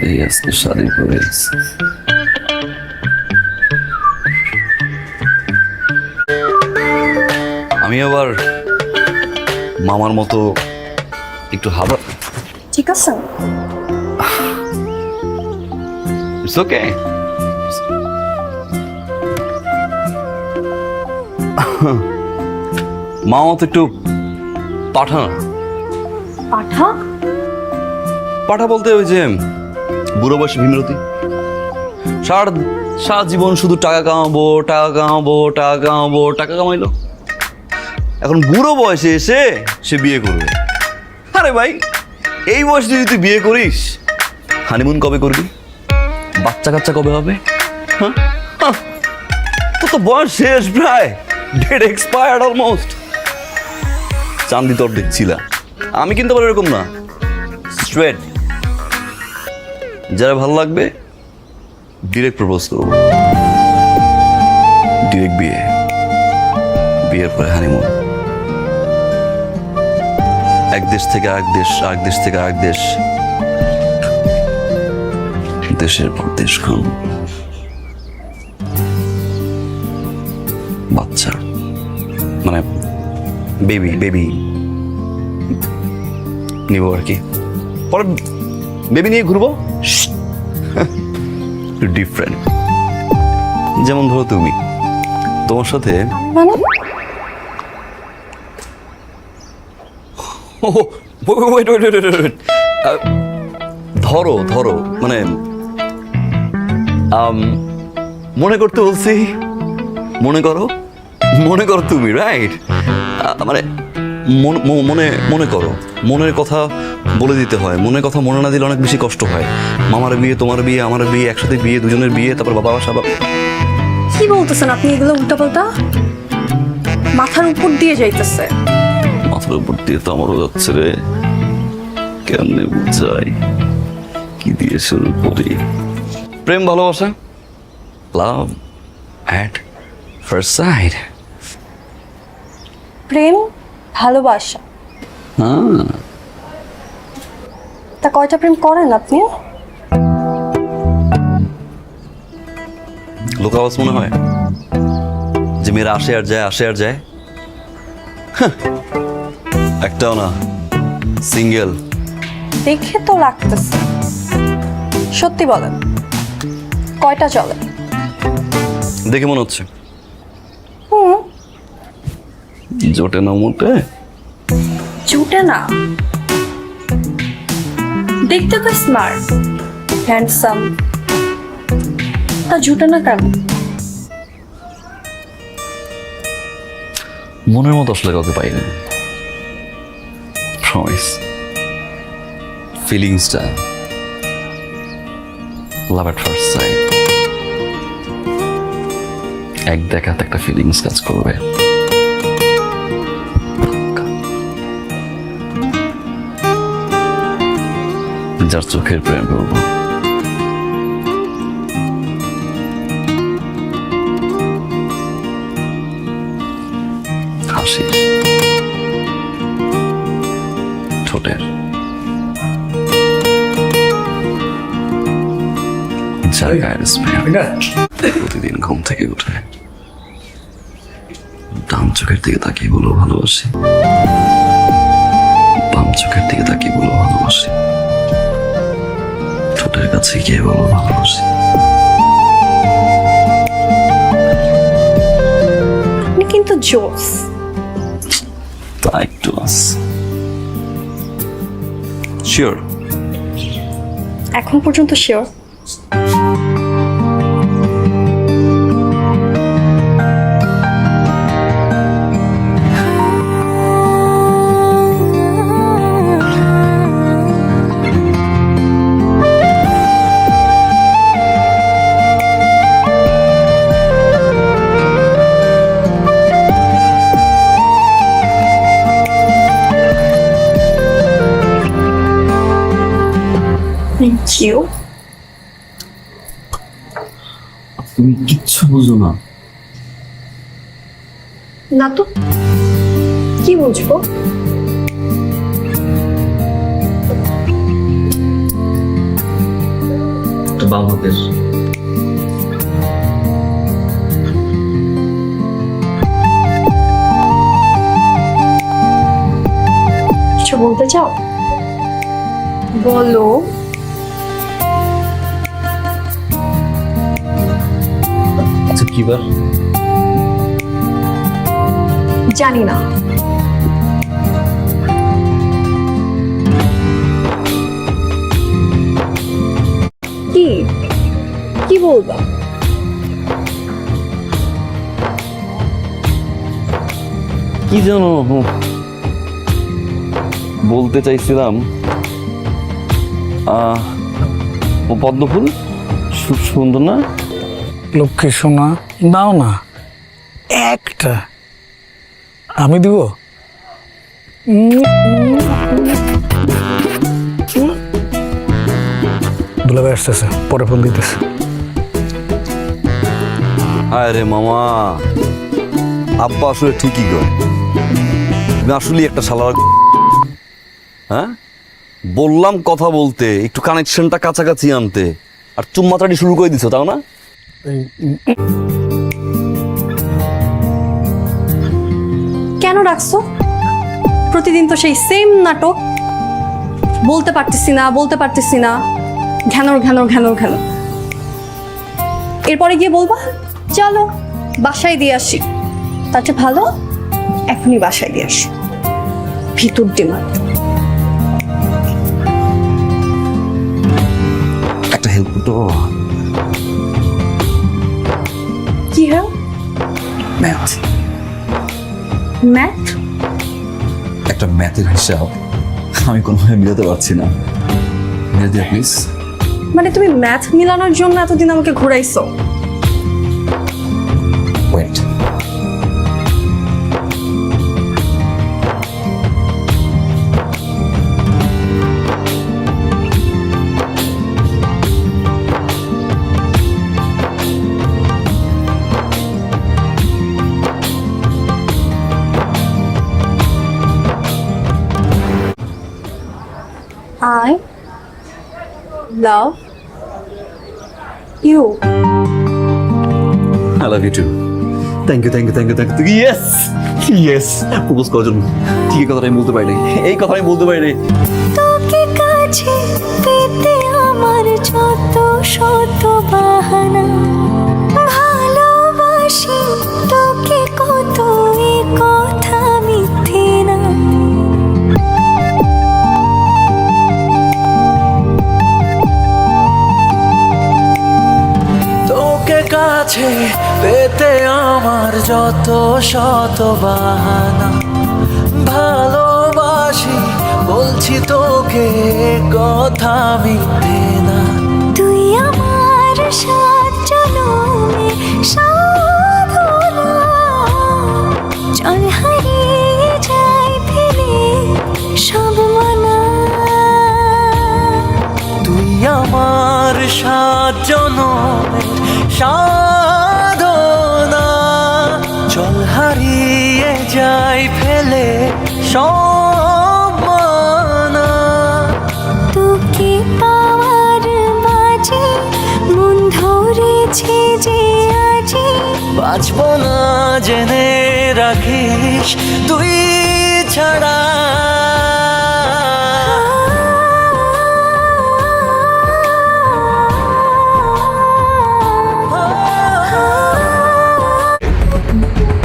এই আজকে শাড়ি পরে আমি আবার মামার মতো একটু হাবা। ঠিক আছে, ইটস ওকে। মামা তো একটু পাঠা না। পাঠা? পাঠা বলতে ওই যে বুড়ো বয়সী ভীমরতি, সারা জীবন শুধু টাকা কামাবো টাকা কামাবো টাকা কামাবো টাকা কামাইলো, এখন বুড়ো বয়সে এসে সে বিয়ে করবে। আরে ভাই, এই বয়সে যদি তুই বিয়ে করিস, হানিমুন কবে করবি? বাচ্চা কাচ্চা কবে হবে? হ্যাঁ, তোর তো বয়স শেষ, প্রায় ডেট এক্সপায়ার্ড অলমোস্ট। চান্দি তোর দেখছিলা, আমি কিন্তু আবার এরকম না, স্ট্রেট। যারা ভালো লাগবে ডিরেক্ট প্রপোজ করবো, ডিরেক্ট বিয়ে, বিয়ের পরে হানিমুন। এক দেশ থেকে আরেক দেশ, আরেক দেশ থেকে আরেক দেশ, দেশের পর দেশ খান, বাচ্চা মানে বেবি বেবি নিব আর কি, পরে বেবি নিয়ে ঘুরবো। ডিফারেন্ট, যেমন ধরো তুমি, তোমার সাথে মানে ওয়েট ওয়েট ওয়েট ওয়েট, ধরো ধরো মানে মনে করতে বলছি, মনে করো, মনে করো তুমি, রাইট? মানে মনে মনে করো, মনের কথা বলে দিতে হয়, মনের কথা মনে না দিলে অনেক বেশি কষ্ট হয়। মামার বিয়ে, তোমার বিয়ে, আমার বিয়ে, একসাথে বিয়ে, দুজনের বিয়ে, তারপর বাবা বাসা। কি বলতেছেন আপনি? এগুলো উল্টাপাল্টা মাথার উপর দিয়ে যাইতেছে। মাথার উপর দিয়ে তো আমারও যাচ্ছে রে, কেমনে বুঝাই, কি দিয়ে শুরু করি? প্রেম ভালোবাসা, লাভ অ্যাট ফার্স্ট সাইট। প্রেম ভালোবাসা, হ্যাঁ, তা কয়টা প্রেম করেন আপনি? লোকাবাস মনে হয় যে মেয়েরা আসে আর যায়, আসে আর যায়। একটাও না, সিঙ্গেল। দেখে তো লাগতেছে। সত্যি বলেন, কয়টা চলে? দেখে মনে হচ্ছে হুম, জোটে না মোটে। জুটে না, দেখতে তো স্মার্ট হ্যান্ডসাম, তা জুটে না কেন? মনের মতো আসলে কাউকে পাই না। প্রমিস, ফিলিংসটা লাভ এট ফার্স্ট সাইট। এক দেখাতে একটা ফিলিংস কাজ করবে। যার চোখের প্রেম করবো, হাসির, ঠোঁটের, যার গায়ের স্মেল প্রতিদিন ঘুম থেকে উঠে ডান চোখের দিকে তাকিয়ে বলো ভালোবাসি, বাম চোখের দিকে তাকিয়ে বলো ভালোবাসি, ঠোঁটের কাছে গিয়ে বলো ভালোবাসি। আপনি কিন্তু জোস। তা একটু আস শিওর? এখন পর্যন্ত শিওর? Thank you. তুমি কিচ্ছু বুঝো না। না তো কি বুঝবো? বাম হাতের। কিছু বলতে চাও? বলো। আচ্ছা কি বার? জানি না। কি কি বলবা? কি জানো বলতে চাইছিলাম, ও পদ্মফুল সুন্দর না? লক্ষ্মী সোনা দাও না একটা, আমি দিব। দুলাভাই আসতেছে, পরে ফোন দিতেছে। আরে মামা, আব্বা আসলে ঠিকই কয়, তুমি আসলে একটা শালার। হ্যাঁ, বললাম কথা বলতে, একটু কানেকশনটা কাছাকাছি আনতে, আর চুম্মাচাটি শুরু করে দিছো, তাও না? কেন রাখছো? প্রতিদিন তো সেই সেম নাটক। বলতে পারতেছি না, বলতে পারতেছি না, ঘ্যানর ঘ্যানর ঘ্যানর ঘ্যানর। এরপরে গিয়ে বলবা চলো বাসায় দিয়ে আসি, তার চেয়ে ভালো এখনই বাসায় দিয়ে আসি। ভিতর ডিমান্ড। একটা হেল্প করতে বাবা। কি হ্যাঁ? Math, math? একটা ম্যাথের হিসাব আমি কোনোভাবে মিলাতে পারছি না, মিলে দিয়া প্লিজ। মানে তুমি ম্যাথ মিলানোর জন্য এতদিন আমাকে ঘুরাইছো? Wait, I love you. I love you too. Thank you, thank you, thank you, thank you. Yes, yes. Propose করার জন্য ঠিক এই কথাটা আমি বলতে পারি নাই, এই কথা আমি বলতে পারি নাই। তোকে কাছে পেতে আমার যত শত বাহানা, ভালোবাসি তোকে কত, এ কথা মিথ্যে না। তোকে কাছে পেতে আমার যত শত বাহানা, ভালোবাসি বলছি তোকে, কথা মিথ্যে না। তুই আমার সাত জনমে সাধনা, চল হারিয়ে যাই ফেলে সব মানা। তুই আমার সাত জনমের সাধনা, চল হারিয়ে যাই ফেলে সব মানা। তোকে পাওয়ার বাজে মন ধরেছে যে আজি, বাঁচব না জেনে রাখিস তুই ছাড়া।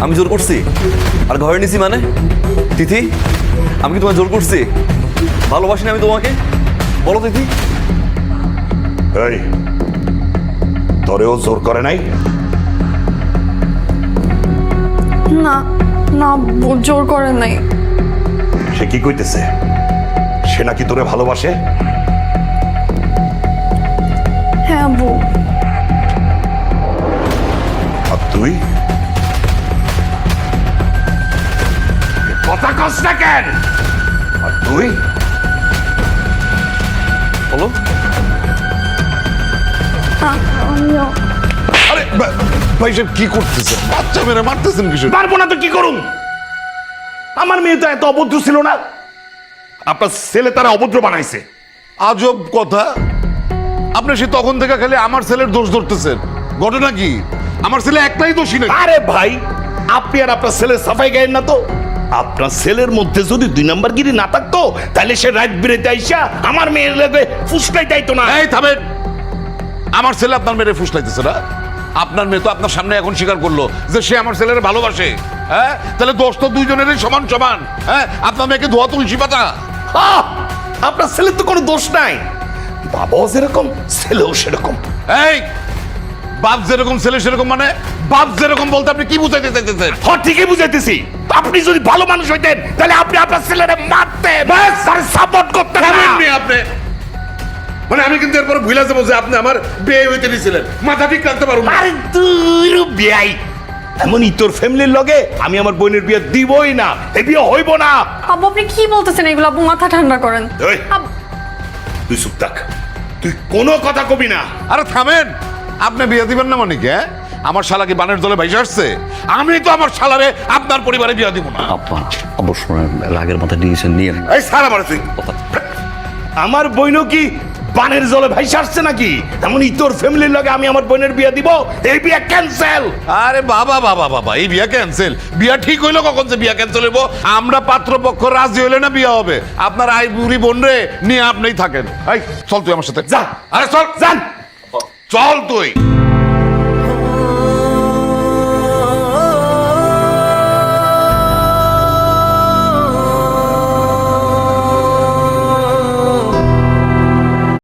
আমি জোর করছি আর ঘরে নিছি মানে? তিথি, আমি কি তোমায় জোর করছি? ভালোবাসি না আমি তোমাকে? বলো তিথি। এই তোরেও জোর করে নাই? না না, জোর করে নাই। সে কি কইতেছে? সে নাকি তোরে ভালোবাসে? হ্যাঁ আব্বু। আর তুই কথা কস না কেন? আর তুই বলো। আরে ভাই সাহেব কি করতেছেন? বাচ্চা মেরে মারতেছেন কিছু? পারবো না তো কি করুন? আমার মেয়ে তো এত অভদ্র ছিল না, আপনার ছেলে তারা অভদ্র বানাইছে। আজব কথা, আপনি সে তখন থেকে খালি আমার ছেলের দোষ ধরতেছেন। ঘটনা কি? আমার ছেলে একটাই দোষী নাকি? আরে ভাই, আপনি আর আপনার ছেলের সাফাই গায়েন না তো। আপনার ছেলের মধ্যে যদি 2 নাম্বার গিরি না থাকতো, তাহলে সে রাত বিরেতে আইসা আমার মেয়ের লাগে ফুসলাই যাইতো না। এই থামেন, আমার ছেলে আপনার মেয়েরে ফুসলাইতেছে না? আপনার মেয়ে তো আপনার সামনে এখন স্বীকার করলো যে সে আমার ছেলের ভালোবাসে। হ্যাঁ, তাহলে দোষ তো দুইজনেরই সমান সমান। হ্যাঁ, আপনার মেয়েকে ধোয়া তুলসী পাতা। আহ! আপনার ছেলের তো কোনো দোষ নাই, বাবাও যেরকম ছেলেও সেরকম। এই, বাপ যেরকম ছেলে সেরকম মানে? বাপ যেরকম বলতে আপনি কি বুঝাইতে চাইতেছেন? হ্যাঁ, ঠিকই বুঝাইতেছি। আপনি যদি ভালো মানুষ হইতেন, তাহলে আপনি আপনার ছেলেরে মারতেন, তারে সাপোর্ট করতেন না। থামেন নি আপনি। মানে আমি কিন্তু এরপর ভুলে যাবো যে আপনি আমার বিয়ে হইতে দিয়েছিলেন। মাথা ঠিক রাখতে পারুন না। আরে তুই বিয়াই, এমনই তোর ফ্যামিলির লগে আমি আমার বোনের বিয়ে দিবই না, এই বিয়ে হইব না। আব্বু আপনি কি বলতেছেন এগুলো? আব্বু মাথা ঠান্ডা করেন। এই, আব- তুই চুপ থাক, তুই কোনো কথা কবি না। আরে থামেন, আপনি বিয়ে দিবেন না মানে কি? হ্যাঁ, আমার শালা কি বানের জলে ভাইসে আসছে? আমি তো আমার শালারে আপনার পরিবারে বিয়ে দিব না। আপা অবশ্য রাগের মাথা ডিসিশন নিয়ে নেন। এই সারা মারছি, আমার বোনও কি বানের জলে ভাইসে আসছে নাকি? এমনই তোর ফ্যামিলির লগে আমি আমার বোনের বিয়ে দিব, এই বিয়ে ক্যান্সেল। আরে বাবা বাবা বাবা, এই বিয়া ক্যান্সেল? বিয়া ঠিক হইলো কখন যে বিয়া ক্যান্সেল হইব? আমরা পাত্রপক্ষ রাজি হইলে না বিয়া হবে। আপনার আই বুড়ি বোন রে নিয়ে আপনিই থাকেন। এই চল তুই আমার সাথে। যা। আরে চল, যান। চল তুই।